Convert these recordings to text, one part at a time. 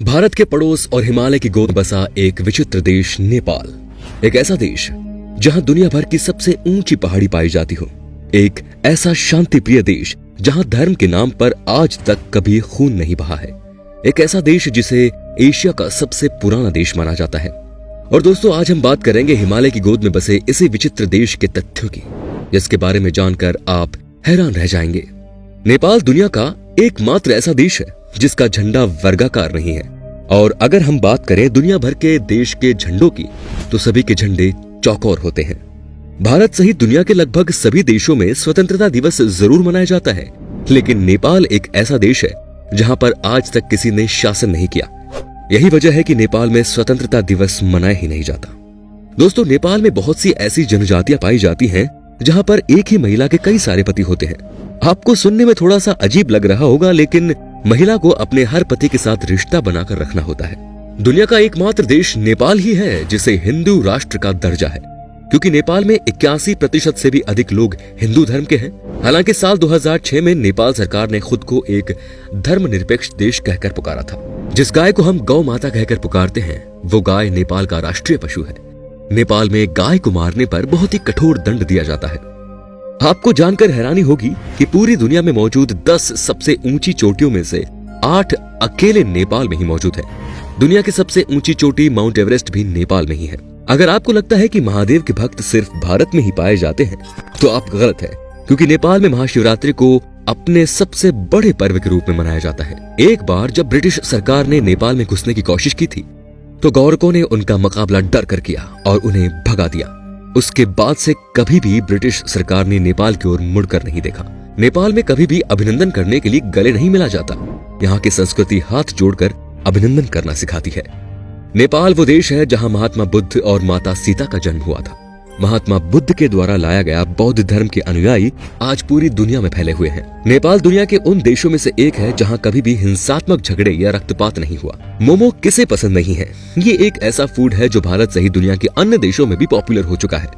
भारत के पड़ोस और हिमालय की गोद बसा एक विचित्र देश नेपाल, एक ऐसा देश जहां दुनिया भर की सबसे ऊंची पहाड़ी पाई जाती हो, एक ऐसा शांति प्रिय देश जहां धर्म के नाम पर आज तक कभी खून नहीं बहा है, एक ऐसा देश जिसे एशिया का सबसे पुराना देश माना जाता है। और दोस्तों, आज हम बात करेंगे हिमालय की गोद में बसे इसी विचित्र देश के तथ्यों की, जिसके बारे में जानकर आप हैरान रह जाएंगे। नेपाल दुनिया का एकमात्र ऐसा देश है जिसका झंडा वर्गाकार नहीं है, और अगर हम बात करें दुनिया भर के देश के झंडों की, तो सभी के झंडे चौकोर होते हैं। भारत सहित दुनिया के लगभग सभी देशों में स्वतंत्रता दिवस जरूर मनाया जाता है, लेकिन नेपाल एक ऐसा देश है जहां पर आज तक किसी ने शासन नहीं किया। यही वजह है कि नेपाल में स्वतंत्रता दिवस मनाया ही नहीं जाता। दोस्तों, नेपाल में बहुत सी ऐसी जनजातियां पाई जाती हैं जहां पर एक ही महिला के कई सारे पति होते हैं। आपको सुनने में थोड़ा सा अजीब लग रहा होगा, लेकिन महिला को अपने हर पति के साथ रिश्ता बनाकर रखना होता है। दुनिया का एकमात्र देश नेपाल ही है जिसे हिंदू राष्ट्र का दर्जा है, क्योंकि नेपाल में 81% से भी अधिक लोग हिंदू धर्म के हैं। हालांकि साल 2006 में नेपाल सरकार ने खुद को एक धर्मनिरपेक्ष देश कहकर पुकारा था। जिस गाय को हम गौ माता कहकर पुकारते हैं, वो गाय नेपाल का राष्ट्रीय पशु है। नेपाल में गाय को मारने पर बहुत ही कठोर दंड दिया जाता है। आपको जानकर हैरानी होगी कि पूरी दुनिया में मौजूद 10 सबसे ऊंची चोटियों में से 8 अकेले नेपाल में ही मौजूद है। दुनिया की सबसे ऊंची चोटी माउंट एवरेस्ट भी नेपाल में ही है। अगर आपको लगता है कि महादेव के भक्त सिर्फ भारत में ही पाए जाते हैं, तो आप गलत है, क्योंकि नेपाल में महाशिवरात्रि को अपने सबसे बड़े पर्व के रूप में मनाया जाता है। एक बार जब ब्रिटिश सरकार ने नेपाल में घुसने की कोशिश की थी, तो गौरकों ने उनका मुकाबला डर कर किया और उन्हें भगा दिया। उसके बाद से कभी भी ब्रिटिश सरकार ने नेपाल की ओर मुड़कर नहीं देखा। नेपाल में कभी भी अभिनंदन करने के लिए गले नहीं मिला जाता। यहाँ की संस्कृति हाथ जोड़कर अभिनंदन करना सिखाती है। नेपाल वो देश है जहाँ महात्मा बुद्ध और माता सीता का जन्म हुआ था। महात्मा बुद्ध के द्वारा लाया गया बौद्ध धर्म के अनुयायी आज पूरी दुनिया में फैले हुए हैं। नेपाल दुनिया के उन देशों में से एक है जहां कभी भी हिंसात्मक झगड़े या रक्तपात नहीं हुआ। मोमो किसे पसंद नहीं है? ये एक ऐसा फूड है जो भारत सहित दुनिया के अन्य देशों में भी पॉपुलर हो चुका है।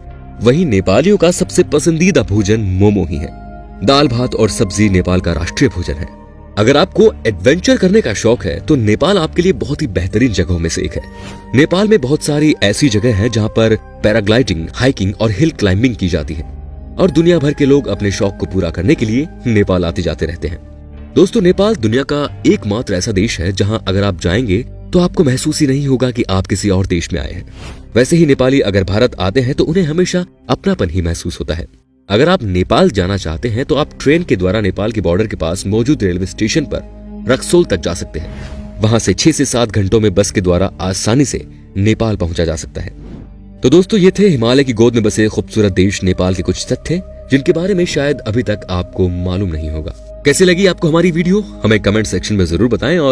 वहीं नेपालियों का सबसे पसंदीदा भोजन मोमो ही है। दाल भात और सब्जी नेपाल का राष्ट्रीय भोजन है। अगर आपको एडवेंचर करने का शौक है, तो नेपाल आपके लिए बहुत ही बेहतरीन जगहों में से एक है। नेपाल में बहुत सारी ऐसी जगह हैं जहां पर पैराग्लाइडिंग, हाइकिंग और हिल क्लाइंबिंग की जाती है, और दुनिया भर के लोग अपने शौक को पूरा करने के लिए नेपाल आते जाते रहते हैं। दोस्तों, नेपाल दुनिया का एकमात्र ऐसा देश है जहां अगर आप जाएंगे तो आपको महसूस ही नहीं होगा कि आप किसी और देश में आए हैं। वैसे ही नेपाली अगर भारत आते हैं तो उन्हें हमेशा अपनापन ही महसूस होता है। अगर आप नेपाल जाना चाहते हैं तो आप ट्रेन के द्वारा नेपाल के बॉर्डर के पास मौजूद रेलवे स्टेशन पर रक्सोल तक जा सकते हैं। वहां से 6 से 7 घंटों में बस के द्वारा आसानी से नेपाल पहुंचा जा सकता है। तो दोस्तों, ये थे हिमालय की गोद में बसे खूबसूरत देश नेपाल के कुछ तथ्य, जिनके बारे में शायद अभी तक आपको मालूम नहीं होगा। कैसे लगी आपको हमारी वीडियो? हमें कमेंट सेक्शन में जरूर बताएं। और